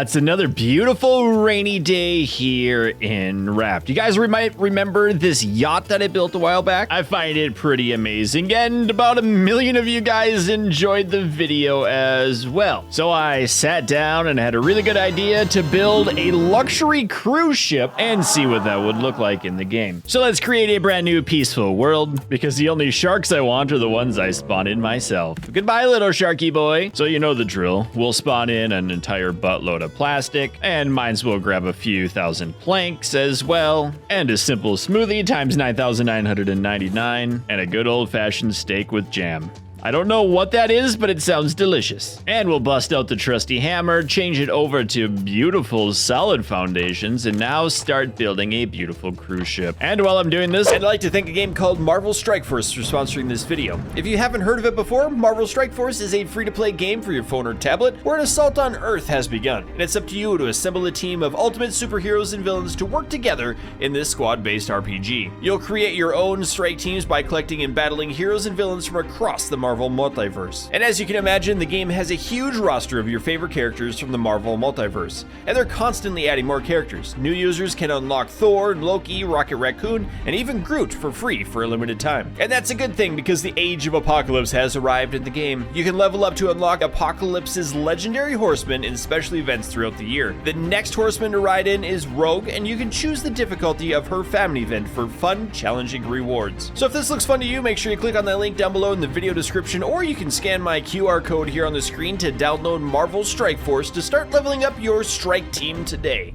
It's another beautiful rainy day here in Raft. You guys might remember this yacht that I built a while back. I find it pretty amazing, and about 1 million of you guys enjoyed the video as well. So I sat down and had a really good idea to build a luxury cruise ship and see what that would look like in the game. So let's create a brand new peaceful world, because the only sharks I want are the ones I spawn in myself. Goodbye, little sharky boy. So you know the drill. We'll spawn in an entire buttload of plastic, and mines will grab a few thousand planks as well, and a simple smoothie times 9,999, and a good old-fashioned steak with jam. I don't know what that is, but it sounds delicious. And we'll bust out the trusty hammer, change it over to beautiful solid foundations, and now start building a beautiful cruise ship. And while I'm doing this, I'd like to thank a game called Marvel Strike Force for sponsoring this video. If you haven't heard of it before, Marvel Strike Force is a free-to-play game for your phone or tablet where an assault on Earth has begun. And it's up to you to assemble a team of ultimate superheroes and villains to work together in this squad-based RPG. You'll create your own strike teams by collecting and battling heroes and villains from across the Marvel multiverse. And as you can imagine, the game has a huge roster of your favorite characters from the Marvel multiverse, and they're constantly adding more characters. New users can unlock Thor, Loki, Rocket Raccoon, and even Groot for free for a limited time. And that's a good thing, because the Age of Apocalypse has arrived in the game. You can level up to unlock Apocalypse's legendary horsemen in special events throughout the year. The next horseman to ride in is Rogue, and you can choose the difficulty of her family event for fun, challenging rewards. So if this looks fun to you, make sure you click on that link down below in the video description, or you can scan my QR code here on the screen to download Marvel Strike Force to start leveling up your strike team today.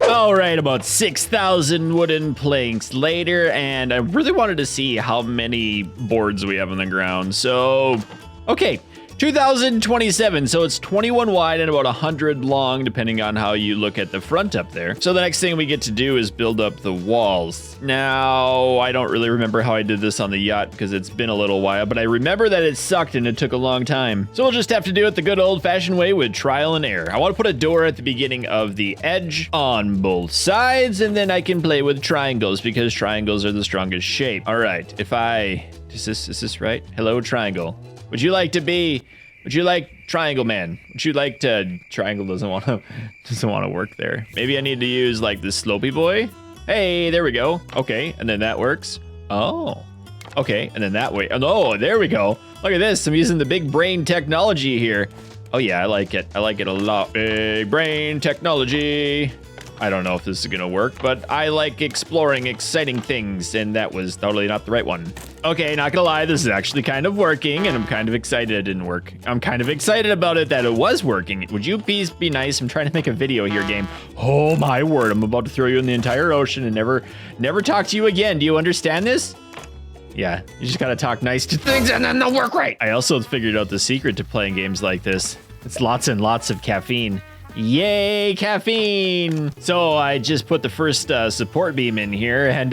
All right, about 6,000 wooden planks later, and I really wanted to see how many boards we have on the ground. So, okay. 2,027, so it's 21 wide and about 100 long, depending on how you look at the front up there. So the next thing we get to do is build up the walls. Now, I don't really remember how I did this on the yacht because it's been a little while, but I remember that it sucked and it took a long time. So we'll just have to do it the good old-fashioned way with trial and error. I want to put a door at the beginning of the edge on both sides, and then I can play with triangles because triangles are the strongest shape. All right, is this right? Hello, triangle. Would you like Triangle Man? Would you like to, Triangle doesn't want to work there. Maybe I need to use like the Slopey boy. Hey, there we go. Okay, and then that works. Oh, okay, and then that way. Oh, there we go. Look at this, I'm using the big brain technology here. Oh yeah, I like it a lot. Big brain technology. I don't know if this is gonna work, but I like exploring exciting things, and that was totally not the right one. Okay, not gonna lie, this is actually kind of working, and I'm kind of excited it didn't work. I'm kind of excited about it that it was working. Would you please be nice? I'm trying to make a video here, game. Oh my word, I'm about to throw you in the entire ocean and never talk to you again. Do you understand this? Yeah, you just gotta talk nice to things and then they'll work right. I also figured out the secret to playing games like this. It's lots and lots of caffeine. Yay, caffeine! So I just put the first support beam in here, and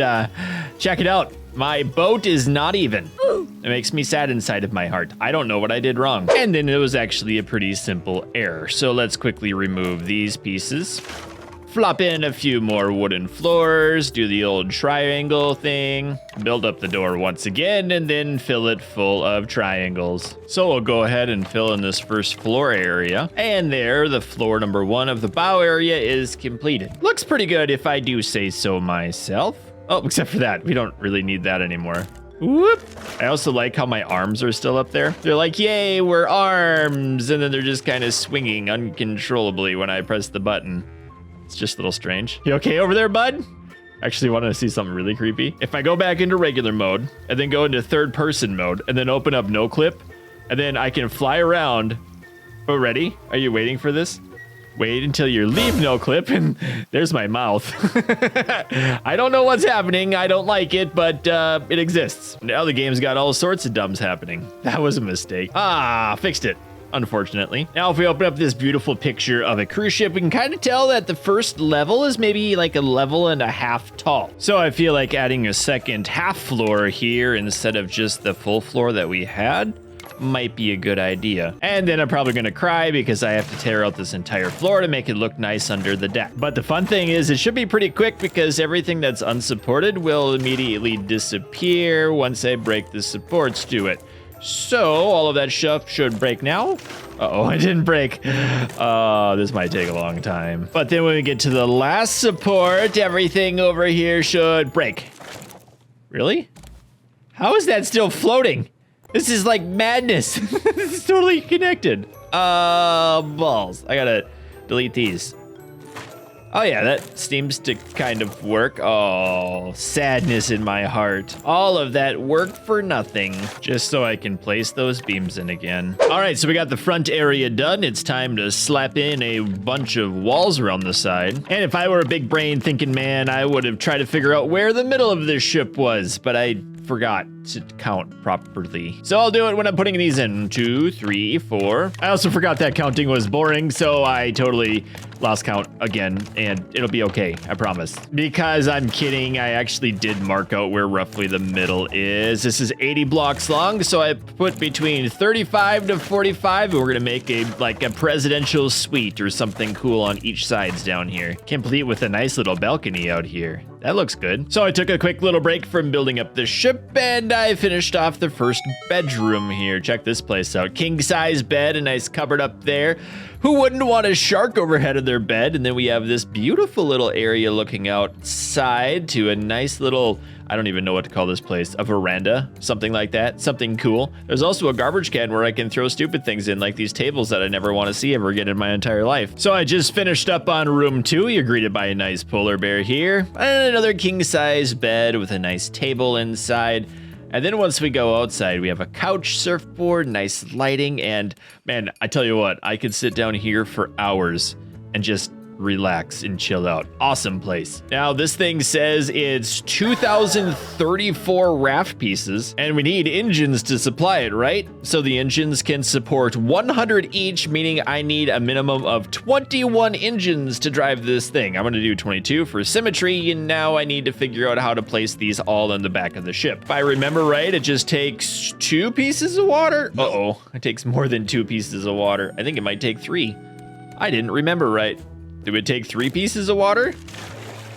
check it out. My boat is not even. It makes me sad inside of my heart. I don't know what I did wrong. And then it was actually a pretty simple error. So let's quickly remove these pieces. Flop in a few more wooden floors, do the old triangle thing, build up the door once again, and then fill it full of triangles. So we'll go ahead and fill in this first floor area. And there, the floor number 1 of the bow area is completed. Looks pretty good if I do say so myself. Oh, except for that, we don't really need that anymore. Whoop. I also like how my arms are still up there. They're like, yay, we're arms. And then they're just kind of swinging uncontrollably when I press the button. It's just a little strange. You okay over there, bud? Actually want to see something really creepy. If I go back into regular mode and then go into third person mode and then open up no clip, and then I can fly around. Oh, ready? Are you waiting for this? Wait until you leave no clip, and there's my mouth. I don't know what's happening. I don't like it, but it exists. Now the game's got all sorts of dumbs happening. That was a mistake. Ah, fixed it. Unfortunately. Now, if we open up this beautiful picture of a cruise ship, we can kind of tell that the first level is maybe like 1.5 levels tall. So I feel like adding a second half floor here instead of just the full floor that we had might be a good idea. And then I'm probably gonna cry because I have to tear out this entire floor to make it look nice under the deck. But the fun thing is it should be pretty quick because everything that's unsupported will immediately disappear once I break the supports to it. So all of that stuff should break now. Uh-oh, it didn't break. This might take a long time. But then when we get to the last support, everything over here should break. Really? How is that still floating? This is like madness. This is totally connected. Balls. I gotta delete these. Oh yeah, that seems to kind of work. Oh, sadness in my heart. All of that work for nothing, just so I can place those beams in again. All right, so we got the front area done. It's time to slap in a bunch of walls around the side. And if I were a big brain thinking man, I would have tried to figure out where the middle of this ship was, but I forgot to count properly. So I'll do it when I'm putting these in. 2, 3, 4. I also forgot that counting was boring, so I totally lost count again, and it'll be okay, I promise. Because I'm kidding, I actually did mark out where roughly the middle is. This is 80 blocks long, so I put between 35 to 45, and we're gonna make a presidential suite or something cool on each sides down here. Complete with a nice little balcony out here. That looks good. So I took a quick little break from building up the ship, and I finished off the first bedroom here. Check this place out. King size bed, a nice cupboard up there. Who wouldn't want a shark overhead of their bed? And then we have this beautiful little area looking outside to a nice little, I don't even know what to call this place, a veranda, something like that, something cool. There's also a garbage can where I can throw stupid things in, like these tables that I never want to see ever again in my entire life. So I just finished up on room 2. You're greeted by a nice polar bear here, and another king size bed with a nice table inside. And then once we go outside, we have a couch, surfboard, nice lighting, and man, I tell you what, I could sit down here for hours and just relax and chill out. Awesome place. Now this thing says it's 2,034 raft pieces, and we need engines to supply it, right? So the engines can support 100 each, meaning I need a minimum of 21 engines to drive this thing. I'm gonna do 22 for symmetry, and now I need to figure out how to place these all in the back of the ship. If I remember right, it just takes 2 pieces of water. Uh-oh, it takes more than 2 pieces of water. I think it might take 3. I didn't remember right. Do it take 3 pieces of water?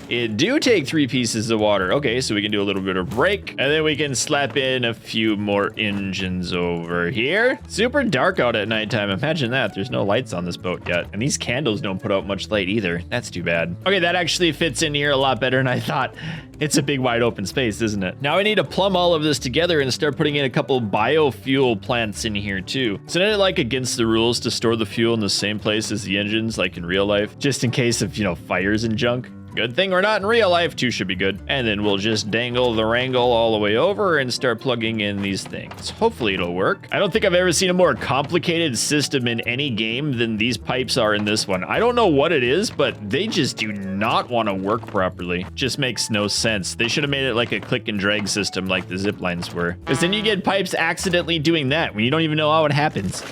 It do take 3 pieces of water. Okay, so we can do a little bit of break, and then we can slap in a few more engines over here. Super dark out at nighttime. Imagine that. There's no lights on this boat yet, and these candles don't put out much light either. That's too bad. Okay, that actually fits in here a lot better than I thought. It's a big wide open space, isn't it? Now I need to plumb all of this together and start putting in a couple biofuel plants in here too. So isn't it like against the rules to store the fuel in the same place as the engines, like in real life, just in case of, fires and junk? Good thing we're not in real life. 2 should be good. And then we'll just dangle the wrangle all the way over and start plugging in these things. Hopefully it'll work. I don't think I've ever seen a more complicated system in any game than these pipes are in this one. I don't know what it is, but they just do not want to work properly. Just makes no sense. They should have made it like a click and drag system like the zip lines were. Because then you get pipes accidentally doing that when you don't even know how it happens.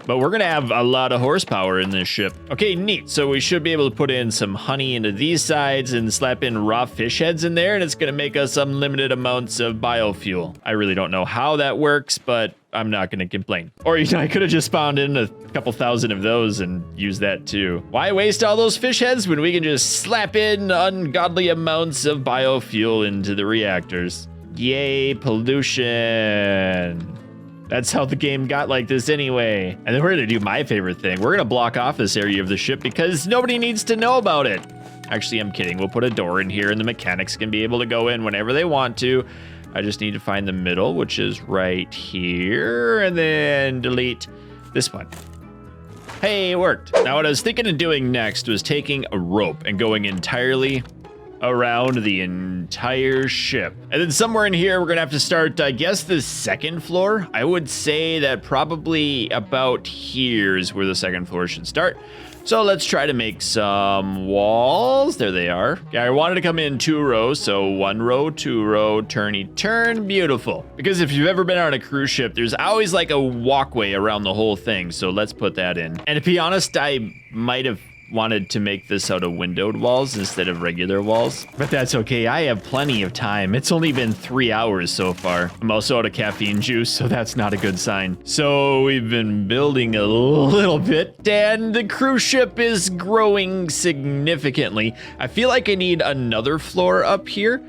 But we're gonna have a lot of horsepower in this ship. Okay, neat. So we should be able to put in some honey into these sides and slap in raw fish heads in there, and it's gonna make us unlimited amounts of biofuel. I really don't know how that works, but I'm not gonna complain. Or, I could have just spawned in a couple thousand of those and used that too. Why waste all those fish heads when we can just slap in ungodly amounts of biofuel into the reactors? Yay, pollution. That's how the game got like this anyway. And then we're gonna do my favorite thing. We're gonna block off this area of the ship because nobody needs to know about it. Actually, I'm kidding. We'll put a door in here and the mechanics can be able to go in whenever they want to. I just need to find the middle, which is right here, and then delete this one. Hey, it worked. Now what I was thinking of doing next was taking a rope and going entirely around the entire ship. And then somewhere in here, we're gonna have to start, I guess, the second floor. I would say that probably about here is where the second floor should start. So let's try to make some walls. There they are. Yeah, I wanted to come in 2 rows. So 1 row, 2 row, turny turn, beautiful. Because if you've ever been on a cruise ship, there's always like a walkway around the whole thing. So let's put that in. And to be honest, I might have wanted to make this out of windowed walls instead of regular walls, but that's okay. I have plenty of time. It's only been 3 hours so far. I'm also out of caffeine juice, so that's not a good sign. So we've been building a little bit, and the cruise ship is growing significantly. I feel like I need another floor up here,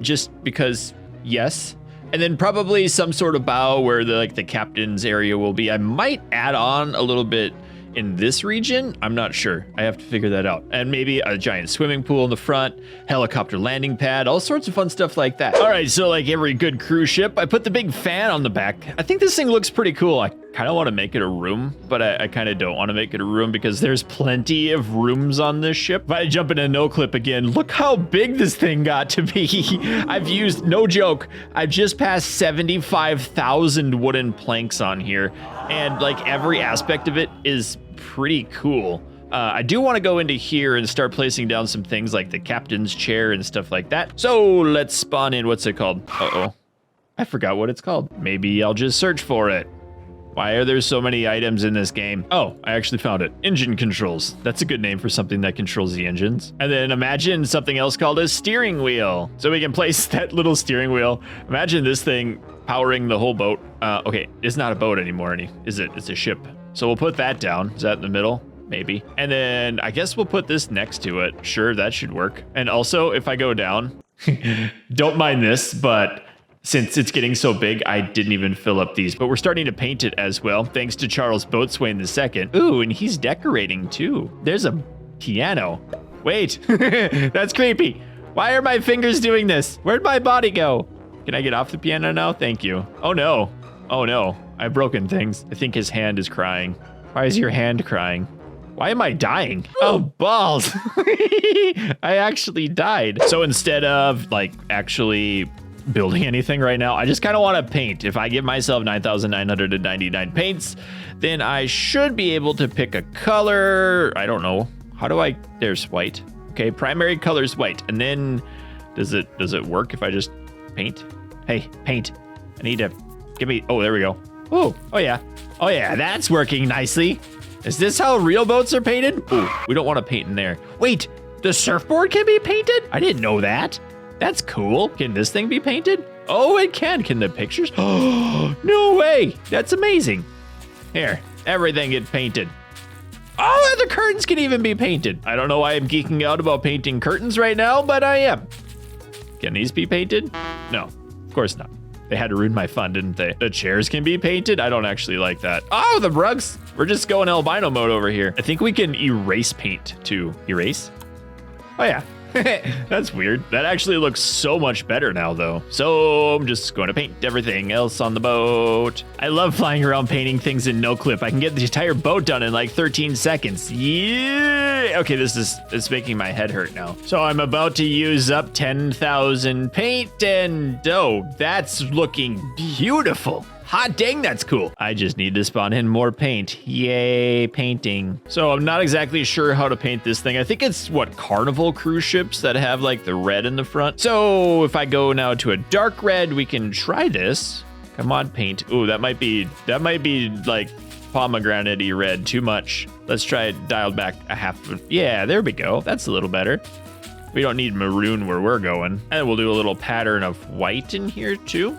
just because, yes. And then probably some sort of bow where the captain's area will be. I might add on a little bit in this region. I'm not sure. I have to figure that out. And maybe a giant swimming pool in the front, helicopter landing pad, all sorts of fun stuff like that. All right, so like every good cruise ship, I put the big fan on the back. I think this thing looks pretty cool. I kind of want to make it a room, but I kind of don't want to make it a room because there's plenty of rooms on this ship. If I jump into no clip again, look how big this thing got to be. I've used, no joke, I've just passed 75,000 wooden planks on here, and like every aspect of it is pretty cool. I do want to go into here and start placing down some things like the captain's chair and stuff like that. So let's spawn in, what's it called? Uh-oh, I forgot what it's called. Maybe I'll just search for it. Why are there so many items in this game? Oh, I actually found it. Engine controls. That's a good name for something that controls the engines. And then imagine something else called a steering wheel. So we can place that little steering wheel. Imagine this thing powering the whole boat. Okay, it's not a boat anymore, is it? It's a ship. So we'll put that down. Is that in the middle? Maybe. And then I guess we'll put this next to it. Sure, that should work. And also, if I go down, don't mind this, but since it's getting so big, I didn't even fill up these, but we're starting to paint it as well, thanks to Charles Boatswain II. Ooh, and he's decorating too. There's a piano. Wait, that's creepy. Why are my fingers doing this? Where'd my body go? Can I get off the piano now? Thank you. Oh no. Oh no, I've broken things. I think his hand is crying. Why is your hand crying? Why am I dying? Oh, balls. I actually died. So instead of like actually building anything right now, I just kind of want to paint. If I give myself 9,999 paints, then I should be able to pick a color. I don't know. How do I, there's white. Okay, primary color is white. And then does it work if I just paint? Hey, paint. I need to give me, oh, there we go. Oh yeah. Oh yeah, that's working nicely. Is this how real boats are painted? Ooh, we don't want to paint in there. Wait, the surfboard can be painted? I didn't know that. That's cool. Can this thing be painted? Oh, it can. Can the pictures? Oh, no way. That's amazing. Here, everything get painted. Oh, and the curtains can even be painted. I don't know why I'm geeking out about painting curtains right now, but I am. Can these be painted? No, of course not. They had to ruin my fun, didn't they? The chairs can be painted? I don't actually like that. Oh, the rugs. We're just going albino mode over here. I think we can erase paint too. Erase? Oh yeah. That's weird. That actually looks so much better now though. So I'm just going to paint everything else on the boat. I love flying around painting things in no clip. I can get the entire boat done in like 13 seconds. Yeah. Okay, it's making my head hurt now. So I'm about to use up 10,000 paint and oh, that's looking beautiful. Hot dang, that's cool. I just need to spawn in more paint. Yay, painting. So I'm not exactly sure how to paint this thing. I think it's what, Carnival cruise ships that have like the red in the front. So if I go now to a dark red, we can try this. Come on, paint. Ooh, that might be like pomegranate-y red, too much. Let's try it dialed back a half. Yeah, there we go. That's a little better. We don't need maroon where we're going. And we'll do a little pattern of white in here too.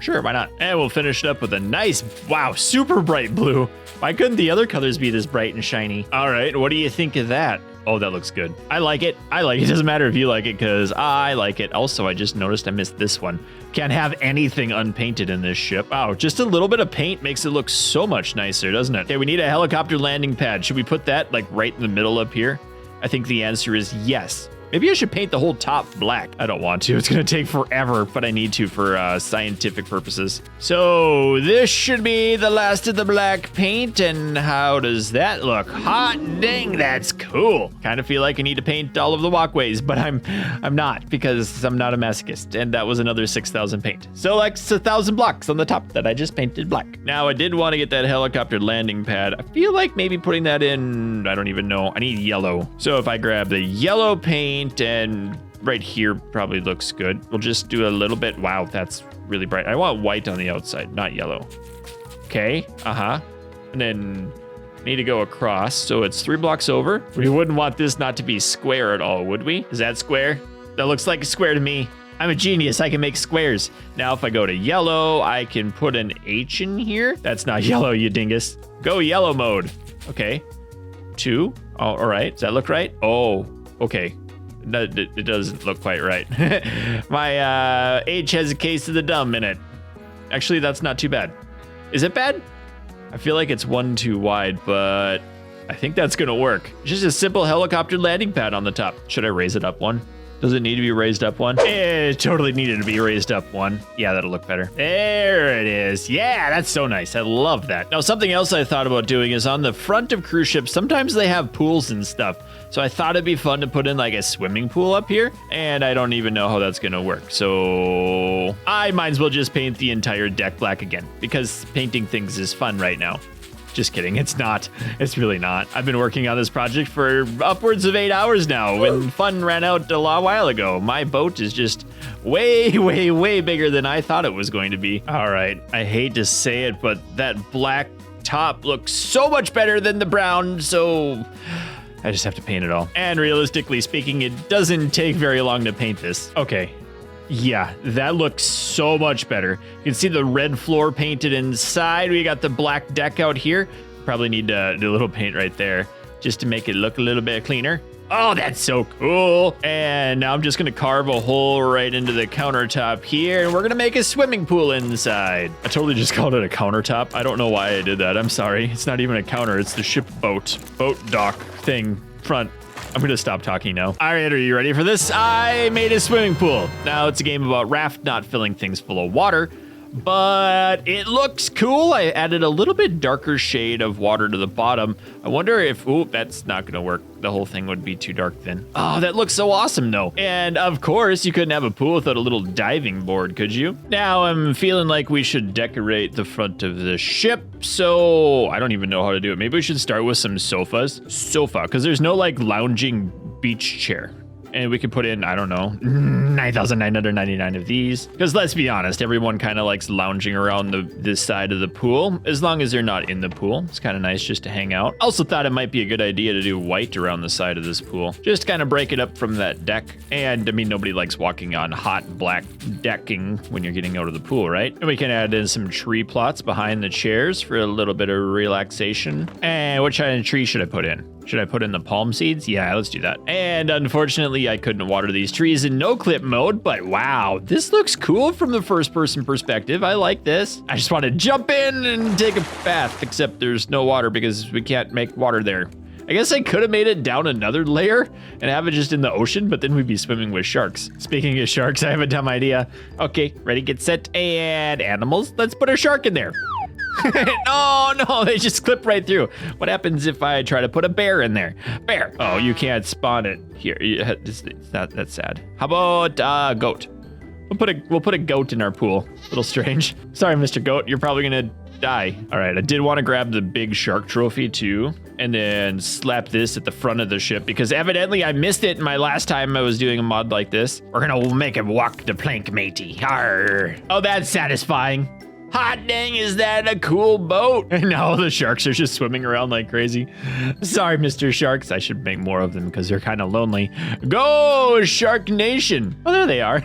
Sure, why not? And we'll finish it up with a nice, wow, super bright blue. Why couldn't the other colors be this bright and shiny? All right, what do you think of that? Oh, that looks good. I like it. I like it. Doesn't matter if you like it because I like it. Also, I just noticed I missed this one. Can't have anything unpainted in this ship. Oh, just a little bit of paint makes it look so much nicer, doesn't it? Okay, we need a helicopter landing pad. Should we put that like right in the middle up here? I think the answer is yes. Maybe I should paint the whole top black. I don't want to. It's going to take forever, but I need to for scientific purposes. So this should be the last of the black paint. And how does that look? Hot dang, that's cool. Kind of feel like I need to paint all of the walkways, but I'm not because I'm not a masochist. And that was another 6,000 paint. So like 1,000 blocks on the top that I just painted black. Now I did want to get that helicopter landing pad. I feel like maybe putting that in, I don't even know. I need yellow. So if I grab the yellow paint, and right here probably looks good. We'll just do a little bit. Wow, that's really bright. I want white on the outside, not yellow. Okay, and then need to go across, so it's 3 blocks over. We wouldn't want this not to be square at all, would we? Is that square? That looks like a square to me. I'm a genius, I can make squares. Now if I go to yellow, I can put an H in here. That's not yellow, you dingus. Go yellow mode. Okay, 2, oh, all right, does that look right? Oh, okay. It doesn't look quite right. My H has a case of the dumb in it. Actually, that's not too bad. Is it bad? I feel like it's one too wide, but I think that's gonna work. Just a simple helicopter landing pad on the top. Should I raise it up one? Does it need to be raised up one? It totally needed to be raised up one. Yeah, that'll look better. There it is. Yeah, that's so nice. I love that. Now, something else I thought about doing is on the front of cruise ships, sometimes they have pools and stuff. So I thought it'd be fun to put in like a swimming pool up here, and I don't even know how that's gonna work. So I might as well just paint the entire deck black again, because painting things is fun right now. Just kidding, it's not. It's really not. I've been working on this project for upwards of 8 hours now, when fun ran out a while ago. My boat is just way, way, way bigger than I thought it was going to be. All right, I hate to say it, but that black top looks so much better than the brown, so I just have to paint it all. And realistically speaking, it doesn't take very long to paint this. Okay. Yeah, that looks so much better. You can see the red floor painted inside. We got the black deck out here. Probably need to do a little paint right there just to make it look a little bit cleaner. Oh, that's so cool. And now I'm just gonna carve a hole right into the countertop here, and we're gonna make a swimming pool inside. I totally just called it a countertop. I don't know why I did that. I'm sorry. It's not even a counter. It's the ship boat dock thing front. I'm gonna stop talking now. All right, are you ready for this? I made a swimming pool. Now it's a game about Raft not filling things full of water, but it looks cool. I added a little bit darker shade of water to the bottom. I wonder if, oh, that's not gonna work. The whole thing would be too dark then. Oh, that looks so awesome though. And of course, you couldn't have a pool without a little diving board, could you? Now I'm feeling like we should decorate the front of the ship. So I don't even know how to do it. Maybe we should start with some sofas. Because there's no like lounging beach chair. And we could put in, I don't know, 9,999 of these. Because let's be honest, everyone kind of likes lounging around this side of the pool, as long as they're not in the pool. It's kind of nice just to hang out. Also thought it might be a good idea to do white around the side of this pool. Just kind of break it up from that deck. And I mean, nobody likes walking on hot black decking when you're getting out of the pool, right? And we can add in some tree plots behind the chairs for a little bit of relaxation. And what kind of tree should I put in? Should I put in the palm seeds? Yeah, let's do that. And unfortunately, I couldn't water these trees in no clip mode, but wow, this looks cool from the first person perspective. I like this. I just want to jump in and take a bath, except there's no water because we can't make water there. I guess I could have made it down another layer and have it just in the ocean, but then we'd be swimming with sharks. Speaking of sharks, I have a dumb idea. Okay, ready, get set, and animals. Let's put a shark in there. No, they just clip right through. What happens if I try to put a bear in there? Bear. Oh, you can't spawn it here. That's sad. How about goat? We'll put a goat in our pool. A little strange. Sorry, Mr. Goat. You're probably gonna die. All right, I did want to grab the big shark trophy too, and then slap this at the front of the ship because evidently I missed it my last time I was doing a mod like this. We're gonna make him walk the plank, matey. Arr. Oh, that's satisfying. Hot dang, is that a cool boat? And now the sharks are just swimming around like crazy. Sorry, Mr. Sharks. I should make more of them because they're kind of lonely. Go, Shark Nation. Oh, there they are.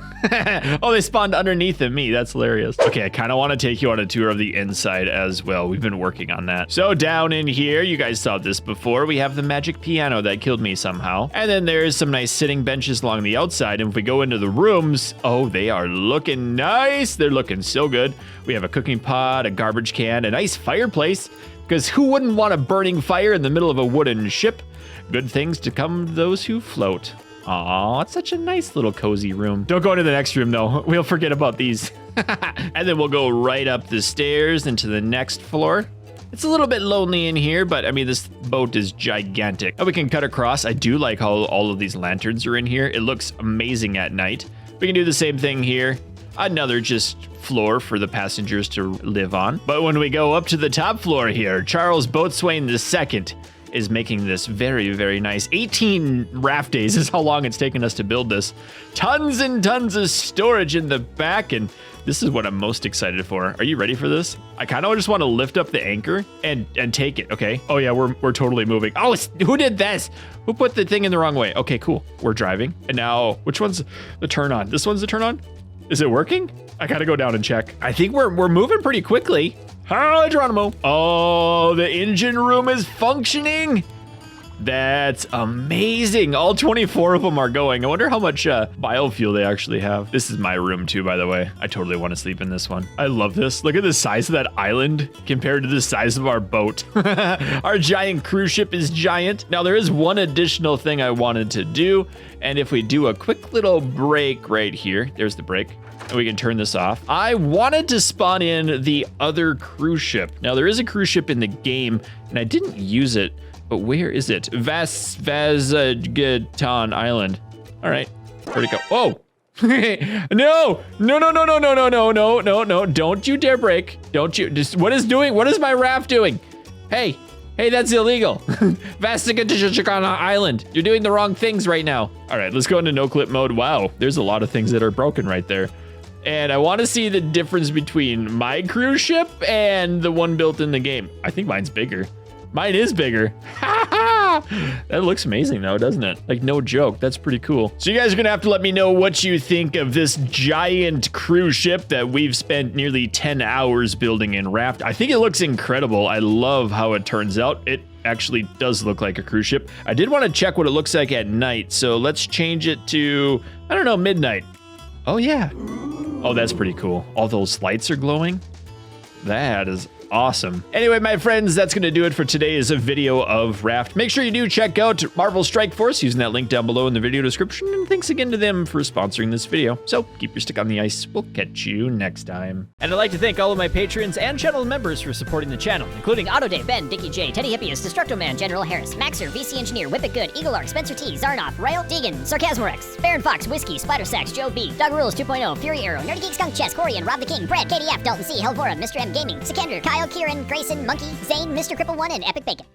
Oh, they spawned underneath of me. That's hilarious. Okay, I kind of want to take you on a tour of the inside as well. We've been working on that. So down in here, you guys saw this before. We have the magic piano that killed me somehow. And then there's some nice sitting benches along the outside. And if we go into the rooms, oh, they are looking nice. They're looking so good. We have a cooking pot, a garbage can, a nice fireplace, because who wouldn't want a burning fire in the middle of a wooden ship? Good things to come to those who float. Aw, it's such a nice little cozy room. Don't go into the next room though. We'll forget about these. And then we'll go right up the stairs into the next floor. It's a little bit lonely in here, but I mean, this boat is gigantic. And we can cut across. I do like how all of these lanterns are in here. It looks amazing at night. We can do the same thing here. Another just floor for the passengers to live on. But when we go up to the top floor here, Charles Boatswain II is making this very, very nice. 18 raft days is how long it's taken us to build this. Tons and tons of storage in the back, and this is what I'm most excited for. Are you ready for this? I kind of just want to lift up the anchor and take it, okay? Oh yeah, we're totally moving. Oh, who did this? Who put the thing in the wrong way? Okay, cool. We're driving. And now, which one's the turn on? This one's the turn on? Is it working? I gotta go down and check. I think we're moving pretty quickly. Geronimo. Oh, the engine room is functioning. That's amazing. All 24 of them are going. I wonder how much biofuel they actually have. This is my room too, by the way. I totally want to sleep in this one. I love this. Look at the size of that island compared to the size of our boat. Our giant cruise ship is giant. Now there is one additional thing I wanted to do. And if we do a quick little break right here, there's the break. And we can turn this off. I wanted to spawn in the other cruise ship. Now there is a cruise ship in the game and I didn't use it. But where is it? Vazgetan Island. All right, where'd it go? Oh, no. Don't you dare break. Don't you, what is my raft doing? Hey, that's illegal. Vazgetan Island. You're doing the wrong things right now. All right, let's go into no clip mode. Wow, there's a lot of things that are broken right there. And I want to see the difference between my cruise ship and the one built in the game. I think mine's bigger. Mine is bigger. That looks amazing though, doesn't it? Like, no joke. That's pretty cool. So you guys are gonna have to let me know what you think of this giant cruise ship that we've spent nearly 10 hours building in Raft. I think it looks incredible. I love how it turns out. It actually does look like a cruise ship. I did want to check what it looks like at night. So let's change it to, I don't know, midnight. Oh yeah. Oh, that's pretty cool. All those lights are glowing. That is awesome. Anyway, my friends, that's going to do it for today's video of Raft. Make sure you do check out Marvel Strike Force using that link down below in the video description. And thanks again to them for sponsoring this video. So keep your stick on the ice. We'll catch you next time. And I'd like to thank all of my patrons and channel members for supporting the channel, including Otto Dave, Ben, Dickie J, Teddy Hippias, Destructo Man, General Harris, Maxer, VC Engineer, Whip It Good, Eagle Arc, Spencer T, Zarnoff, Rail, Deegan, Sarcasmorex, Baron Fox, Whiskey, Spider Sax, Joe B, Dog Rules 2.0, Fury Arrow, Nerdy Geek Skunk Chess, Corian, Rob the King, Brett, KDF, Dalton C, Helvora, Mr. M Gaming, Sikander, Kyle, Kieran, Grayson, Monkey, Zane, Mr. Cripple 1, and Epic Bacon.